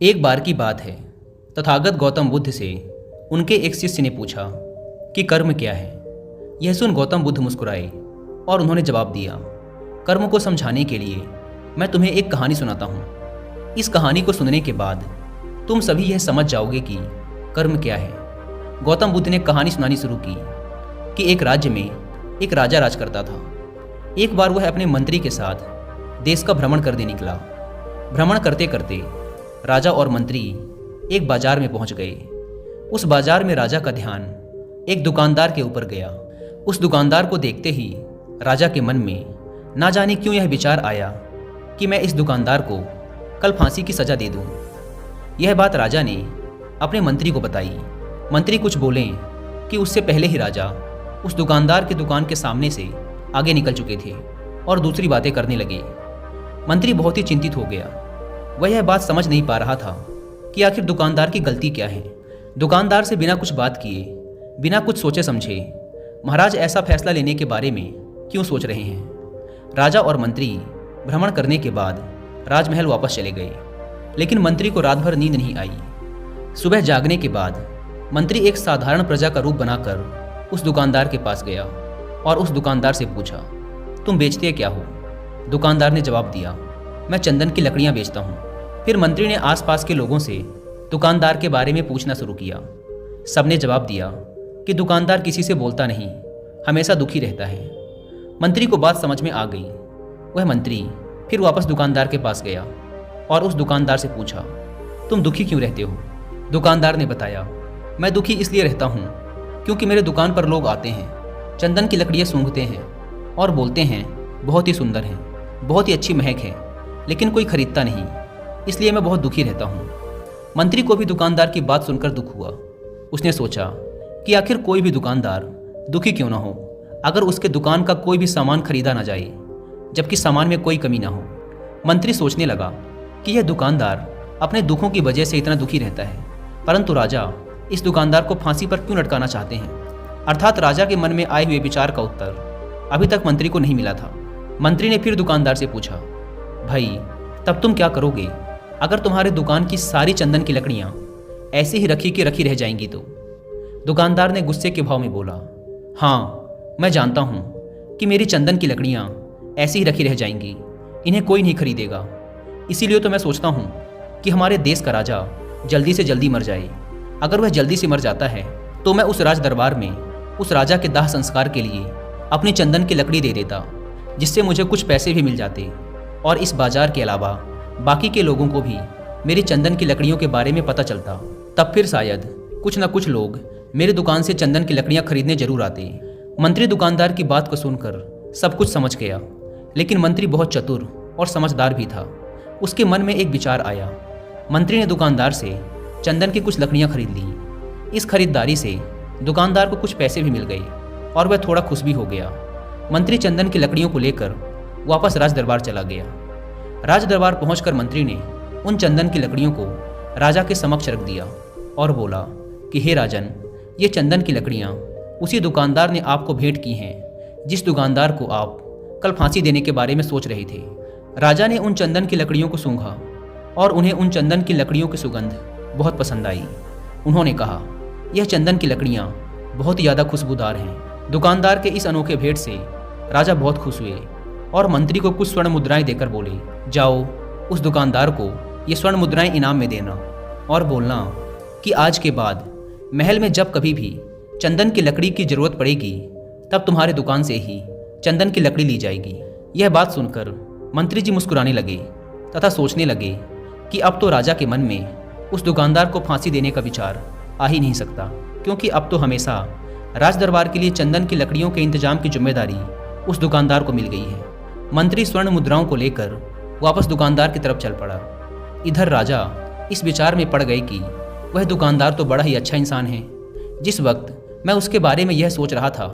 एक बार की बात है, तथागत गौतम बुद्ध से उनके एक शिष्य ने पूछा कि कर्म क्या है। यह सुन गौतम बुद्ध मुस्कुराए और उन्होंने जवाब दिया, कर्म को समझाने के लिए मैं तुम्हें एक कहानी सुनाता हूँ। इस कहानी को सुनने के बाद तुम सभी यह समझ जाओगे कि कर्म क्या है। गौतम बुद्ध ने कहानी सुनानी शुरू की कि एक राज्य में एक राजा राज करता था। एक बार वह अपने मंत्री के साथ देश का भ्रमण करने निकला। भ्रमण करते करते राजा और मंत्री एक बाजार में पहुंच गए। उस बाजार में राजा का ध्यान एक दुकानदार के ऊपर गया। उस दुकानदार को देखते ही राजा के मन में ना जाने क्यों यह विचार आया कि मैं इस दुकानदार को कल फांसी की सज़ा दे दूं। यह बात राजा ने अपने मंत्री को बताई। मंत्री कुछ बोले कि उससे पहले ही राजा उस दुकानदार की दुकान के सामने से आगे निकल चुके थे और दूसरी बातें करने लगे। मंत्री बहुत ही चिंतित हो गया। वह यह बात समझ नहीं पा रहा था कि आखिर दुकानदार की गलती क्या है। दुकानदार से बिना कुछ बात किए, बिना कुछ सोचे समझे महाराज ऐसा फैसला लेने के बारे में क्यों सोच रहे हैं। राजा और मंत्री भ्रमण करने के बाद राजमहल वापस चले गए, लेकिन मंत्री को रात भर नींद नहीं आई। सुबह जागने के बाद मंत्री एक साधारण प्रजा का रूप बनाकर उस दुकानदार के पास गया और उस दुकानदार से पूछा, तुम बेचते क्या हो? दुकानदार ने जवाब दिया, मैं चंदन की लकड़ियां बेचता हूँ। फिर मंत्री ने आसपास के लोगों से दुकानदार के बारे में पूछना शुरू किया। सबने जवाब दिया कि दुकानदार किसी से बोलता नहीं, हमेशा दुखी रहता है। मंत्री को बात समझ में आ गई। वह मंत्री फिर वापस दुकानदार के पास गया और उस दुकानदार से पूछा, तुम दुखी क्यों रहते हो? दुकानदार ने बताया, मैं दुखी इसलिए रहता हूँ क्योंकि मेरे दुकान पर लोग आते हैं, चंदन की लकड़ियाँ सूंघते हैं और बोलते हैं बहुत ही सुंदर है, बहुत ही अच्छी महक है, लेकिन कोई खरीदता नहीं, इसलिए मैं बहुत दुखी रहता हूँ। मंत्री को भी दुकानदार की बात सुनकर दुख हुआ। उसने सोचा कि आखिर कोई भी दुकानदार दुखी क्यों ना हो अगर उसके दुकान का कोई भी सामान खरीदा ना जाए, जबकि सामान में कोई कमी ना हो। मंत्री सोचने लगा कि यह दुकानदार अपने दुखों की वजह से इतना दुखी रहता है, परंतु राजा इस दुकानदार को फांसी पर क्यों लटकाना चाहते हैं। अर्थात राजा के मन में आए हुए विचार का उत्तर अभी तक मंत्री को नहीं मिला था। मंत्री ने फिर दुकानदार से पूछा, भाई तब तुम क्या करोगे अगर तुम्हारे दुकान की सारी चंदन की लकड़ियां ऐसे ही रखी की रखी रह जाएंगी तो? दुकानदार ने गुस्से के भाव में बोला, हाँ मैं जानता हूँ कि मेरी चंदन की लकड़ियां ऐसी ही रखी रह जाएंगी, इन्हें कोई नहीं खरीदेगा। इसीलिए तो मैं सोचता हूँ कि हमारे देश का राजा जल्दी से जल्दी मर जाए। अगर वह जल्दी से मर जाता है तो मैं उस राज दरबार में उस राजा के दाह संस्कार के लिए अपनी चंदन की लकड़ी दे देता, जिससे मुझे कुछ पैसे भी मिल जाते और इस बाजार के अलावा बाकी के लोगों को भी मेरी चंदन की लकड़ियों के बारे में पता चलता। तब फिर शायद कुछ न कुछ लोग मेरी दुकान से चंदन की लकड़ियां खरीदने जरूर आते। मंत्री दुकानदार की बात को सुनकर सब कुछ समझ गया, लेकिन मंत्री बहुत चतुर और समझदार भी था। उसके मन में एक विचार आया। मंत्री ने दुकानदार से चंदन की कुछ लकड़ियां खरीद ली। इस खरीदारी से दुकानदार को कुछ पैसे भी मिल गए और वह थोड़ा खुश भी हो गया। मंत्री चंदन की लकड़ियों को लेकर वापस राज दरबार चला गया। राज दरबार पहुंचकर मंत्री ने उन चंदन की लकड़ियों को राजा के समक्ष रख दिया और बोला कि हे राजन, ये चंदन की लकड़ियां उसी दुकानदार ने आपको भेंट की हैं जिस दुकानदार को आप कल फांसी देने के बारे में सोच रहे थे। राजा ने उन चंदन की लकड़ियों को सूंघा और उन्हें उन चंदन की लकड़ियों की सुगंध बहुत पसंद आई। उन्होंने कहा, यह चंदन की लकड़ियाँ बहुत ही ज़्यादा खुशबूदार हैं। दुकानदार के इस अनोखे भेंट से राजा बहुत खुश हुए और मंत्री को कुछ स्वर्ण मुद्राएं देकर बोले, जाओ उस दुकानदार को ये स्वर्ण मुद्राएं इनाम में देना और बोलना कि आज के बाद महल में जब कभी भी चंदन की लकड़ी की जरूरत पड़ेगी तब तुम्हारे दुकान से ही चंदन की लकड़ी ली जाएगी। यह बात सुनकर मंत्री जी मुस्कुराने लगे तथा सोचने लगे कि अब तो राजा के मन में उस दुकानदार को फांसी देने का विचार आ ही नहीं सकता, क्योंकि अब तो हमेशा राज दरबार के लिए चंदन की लकड़ियों के इंतजाम की जिम्मेदारी उस दुकानदार को मिल गई है। मंत्री स्वर्ण मुद्राओं को लेकर वापस दुकानदार की तरफ चल पड़ा। इधर राजा इस विचार में पड़ गए कि वह दुकानदार तो बड़ा ही अच्छा इंसान है। जिस वक्त मैं उसके बारे में यह सोच रहा था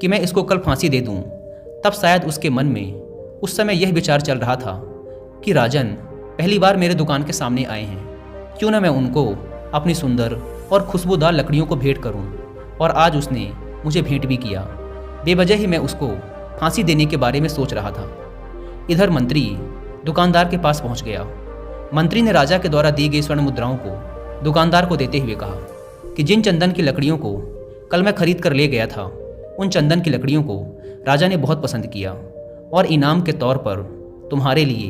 कि मैं इसको कल फांसी दे दूं, तब शायद उसके मन में उस समय यह विचार चल रहा था कि राजन पहली बार मेरे दुकान के सामने आए हैं, क्यों ना मैं उनको अपनी सुंदर और खुशबूदार लकड़ियों को भेंट करूं। और आज उसने मुझे भेंट भी किया। बेवजह ही मैं उसको फांसी देने के बारे में सोच रहा था। इधर मंत्री दुकानदार के पास पहुंच गया। मंत्री ने राजा के द्वारा दी गई स्वर्ण मुद्राओं को दुकानदार को देते हुए कहा कि जिन चंदन की लकड़ियों को कल मैं खरीद कर ले गया था, उन चंदन की लकड़ियों को राजा ने बहुत पसंद किया और इनाम के तौर पर तुम्हारे लिए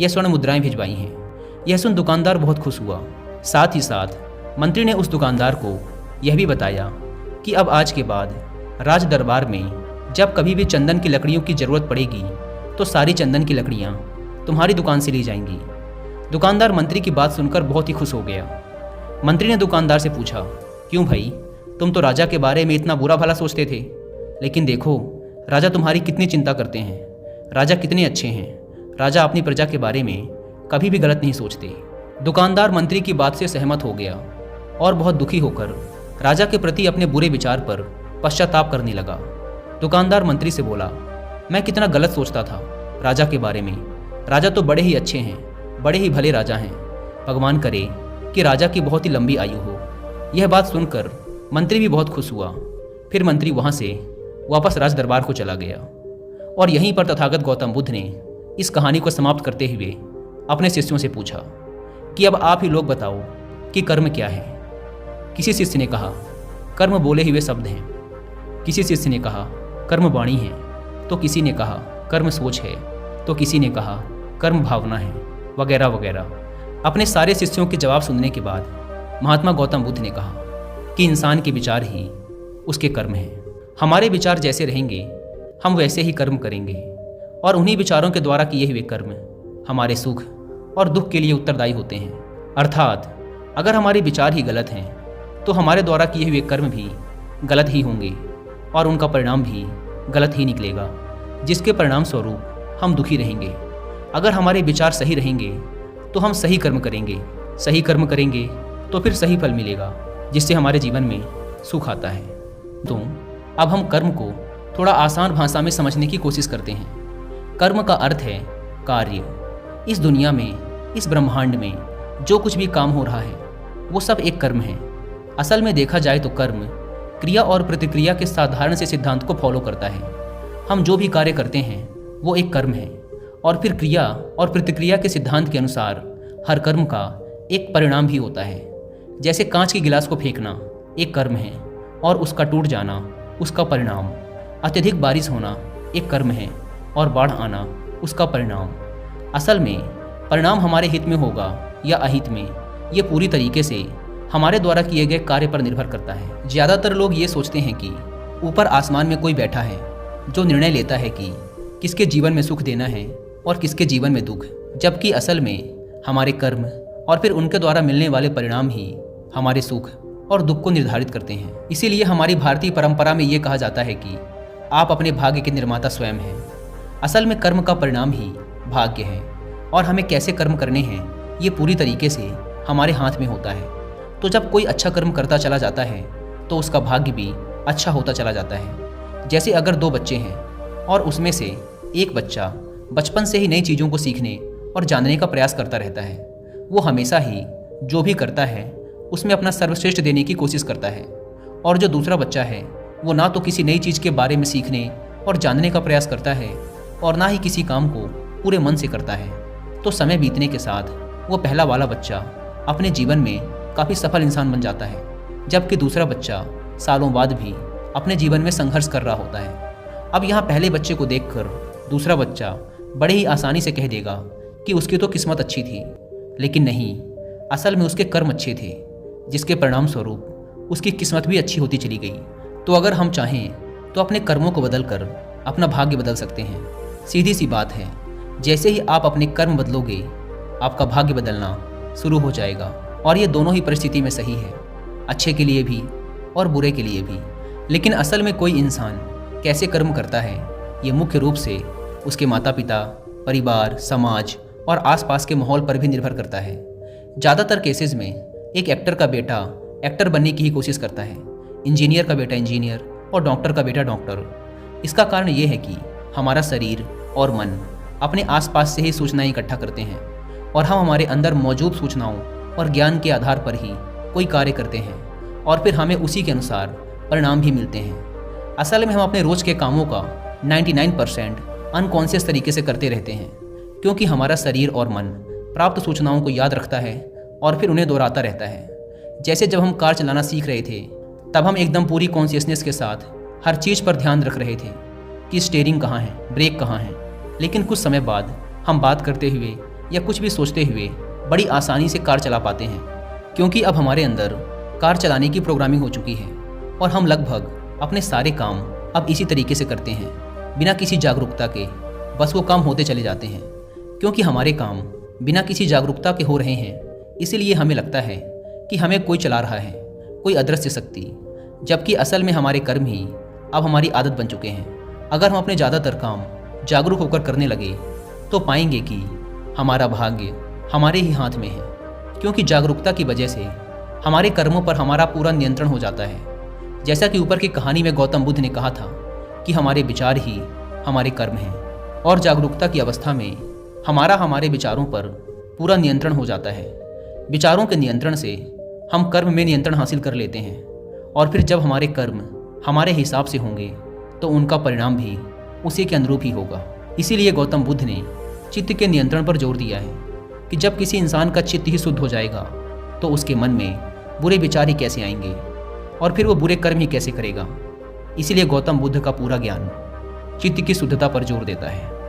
यह स्वर्ण मुद्राएं भिजवाई हैं। यह सुन दुकानदार बहुत खुश हुआ। साथ ही साथ मंत्री ने उस दुकानदार को यह भी बताया कि अब आज के बाद राज दरबार में जब कभी भी चंदन की लकड़ियों की ज़रूरत पड़ेगी तो सारी चंदन की लकड़ियाँ तुम्हारी दुकान से ली जाएंगी। दुकानदार मंत्री की बात सुनकर बहुत ही खुश हो गया। मंत्री ने दुकानदार से पूछा, क्यों भाई, तुम तो राजा के बारे में इतना बुरा भला सोचते थे, लेकिन देखो राजा तुम्हारी कितनी चिंता करते हैं, राजा कितने अच्छे हैं, राजा अपनी प्रजा के बारे में कभी भी गलत नहीं सोचते। दुकानदार मंत्री की बात से सहमत हो गया और बहुत दुखी होकर राजा के प्रति अपने बुरे विचार पर पश्चाताप करने लगा। दुकानदार मंत्री से बोला, मैं कितना गलत सोचता था राजा के बारे में, राजा तो बड़े ही अच्छे हैं, बड़े ही भले राजा हैं, भगवान करे कि राजा की बहुत ही लंबी आयु हो। यह बात सुनकर मंत्री भी बहुत खुश हुआ। फिर मंत्री वहाँ से वापस राज दरबार को चला गया और यहीं पर तथागत गौतम बुद्ध ने इस कहानी को समाप्त करते हुए अपने शिष्यों से पूछा कि अब आप ही लोग बताओ कि कर्म क्या है। किसी शिष्य ने कहा, कर्म बोले हुए शब्द हैं। किसी शिष्य ने कहा, कर्म वाणी है। तो किसी ने कहा, कर्म सोच है। तो किसी ने कहा, कर्म भावना है, वगैरह वगैरह। अपने सारे शिष्यों के जवाब सुनने के बाद महात्मा गौतम बुद्ध ने कहा कि इंसान के विचार ही उसके कर्म हैं। हमारे विचार जैसे रहेंगे हम वैसे ही कर्म करेंगे और उन्हीं विचारों के द्वारा किए हुए कर्म हमारे सुख और दुख के लिए उत्तरदायी होते हैं। अर्थात अगर हमारे विचार ही गलत हैं तो हमारे द्वारा किए हुए कर्म भी गलत ही होंगे और उनका परिणाम भी गलत ही निकलेगा, जिसके परिणाम स्वरूप हम दुखी रहेंगे। अगर हमारे विचार सही रहेंगे तो हम सही कर्म करेंगे, सही कर्म करेंगे तो फिर सही फल मिलेगा, जिससे हमारे जीवन में सुख आता है। तो अब हम कर्म को थोड़ा आसान भाषा में समझने की कोशिश करते हैं। कर्म का अर्थ है कार्य। इस दुनिया में, इस ब्रह्मांड में जो कुछ भी काम हो रहा है वो सब एक कर्म है। असल में देखा जाए तो कर्म क्रिया और प्रतिक्रिया के साधारण से सिद्धांत को फॉलो करता है। हम जो भी कार्य करते हैं वो एक कर्म है और फिर क्रिया और प्रतिक्रिया के सिद्धांत के अनुसार हर कर्म का एक परिणाम भी होता है। जैसे कांच के गिलास को फेंकना एक कर्म है और उसका टूट जाना उसका परिणाम, अत्यधिक बारिश होना एक कर्म है और बाढ़ आना उसका परिणाम। असल में परिणाम हमारे हित में होगा या अहित में, ये पूरी तरीके से हमारे द्वारा किए गए कार्य पर निर्भर करता है। ज़्यादातर लोग ये सोचते हैं कि ऊपर आसमान में कोई बैठा है जो निर्णय लेता है कि किसके जीवन में सुख देना है और किसके जीवन में दुख, जबकि असल में हमारे कर्म और फिर उनके द्वारा मिलने वाले परिणाम ही हमारे सुख और दुख को निर्धारित करते हैं। इसीलिए हमारी भारतीय परंपरा में ये कहा जाता है कि आप अपने भाग्य के निर्माता स्वयं हैं। असल में कर्म का परिणाम ही भाग्य है और हमें कैसे कर्म करने हैं ये पूरी तरीके से हमारे हाथ में होता है। तो जब कोई अच्छा कर्म करता चला जाता है तो उसका भाग्य भी अच्छा होता चला जाता है। जैसे अगर दो बच्चे हैं और उसमें से एक बच्चा बचपन से ही नई चीज़ों को सीखने और जानने का प्रयास करता रहता है, वो हमेशा ही जो भी करता है उसमें अपना सर्वश्रेष्ठ देने की कोशिश करता है, और जो दूसरा बच्चा है वो ना तो किसी नई चीज़ के बारे में सीखने और जानने का प्रयास करता है और ना ही किसी काम को पूरे मन से करता है। तो समय बीतने के साथ वो पहला वाला बच्चा अपने जीवन में काफ़ी सफल इंसान बन जाता है, जबकि दूसरा बच्चा सालों बाद भी अपने जीवन में संघर्ष कर रहा होता है। अब यहाँ पहले बच्चे को देखकर दूसरा बच्चा बड़े ही आसानी से कह देगा कि उसकी तो किस्मत अच्छी थी, लेकिन नहीं, असल में उसके कर्म अच्छे थे, जिसके परिणाम स्वरूप उसकी किस्मत भी अच्छी होती चली गई। तो अगर हम चाहें तो अपने कर्मों को बदलकर अपना भाग्य बदल सकते हैं। सीधी सी बात है, जैसे ही आप अपने कर्म बदलोगे आपका भाग्य बदलना शुरू हो जाएगा, और ये दोनों ही परिस्थिति में सही है, अच्छे के लिए भी और बुरे के लिए भी। लेकिन असल में कोई इंसान कैसे कर्म करता है ये मुख्य रूप से उसके माता पिता, परिवार, समाज और आसपास के माहौल पर भी निर्भर करता है। ज़्यादातर केसेस में एक एक्टर का बेटा एक्टर बनने की ही कोशिश करता है, इंजीनियर का बेटा इंजीनियर और डॉक्टर का बेटा डॉक्टर। इसका कारण ये है कि हमारा शरीर और मन अपने आसपास से ही सूचनाएं इकट्ठा करते हैं और हम हमारे अंदर मौजूद सूचनाओं और ज्ञान के आधार पर ही कोई कार्य करते हैं और फिर हमें उसी के अनुसार परिणाम भी मिलते हैं। असल में हम अपने रोज़ के कामों का 99% अनकॉन्शियस तरीके से करते रहते हैं, क्योंकि हमारा शरीर और मन प्राप्त सूचनाओं को याद रखता है और फिर उन्हें दोहराता रहता है। जैसे जब हम कार चलाना सीख रहे थे तब हम एकदम पूरी कॉन्शियसनेस के साथ हर चीज़ पर ध्यान रख रहे थे कि स्टीयरिंग कहाँ है, ब्रेक कहाँ है। लेकिन कुछ समय बाद हम बात करते हुए या कुछ भी सोचते हुए बड़ी आसानी से कार चला पाते हैं, क्योंकि अब हमारे अंदर कार चलाने की प्रोग्रामिंग हो चुकी है और हम लगभग अपने सारे काम अब इसी तरीके से करते हैं, बिना किसी जागरूकता के। बस वो काम होते चले जाते हैं, क्योंकि हमारे काम बिना किसी जागरूकता के हो रहे हैं। इसीलिए हमें लगता है कि हमें कोई चला रहा है, कोई अदृश्य शक्ति, जबकि असल में हमारे कर्म ही अब हमारी आदत बन चुके हैं। अगर हम अपने ज़्यादातर काम जागरूक होकर करने लगे तो पाएंगे कि हमारा भाग्य हमारे ही हाथ में है, क्योंकि जागरूकता की वजह से हमारे कर्मों पर हमारा पूरा नियंत्रण हो जाता है। जैसा कि ऊपर की कहानी में गौतम बुद्ध ने कहा था कि हमारे विचार ही हमारे कर्म हैं, और जागरूकता की अवस्था में हमारे विचारों पर पूरा नियंत्रण हो जाता है। विचारों के नियंत्रण से हम कर्म में नियंत्रण हासिल कर लेते हैं, और फिर जब हमारे कर्म हमारे हिसाब से होंगे तो उनका परिणाम भी उसी के अनुरूप ही होगा। इसीलिए गौतम बुद्ध ने चित्त के नियंत्रण पर जोर दिया है कि जब किसी इंसान का चित्त ही शुद्ध हो जाएगा तो उसके मन में बुरे विचार ही कैसे आएंगे और फिर वो बुरे कर्म ही कैसे करेगा। इसीलिए गौतम बुद्ध का पूरा ज्ञान चित्त की शुद्धता पर जोर देता है।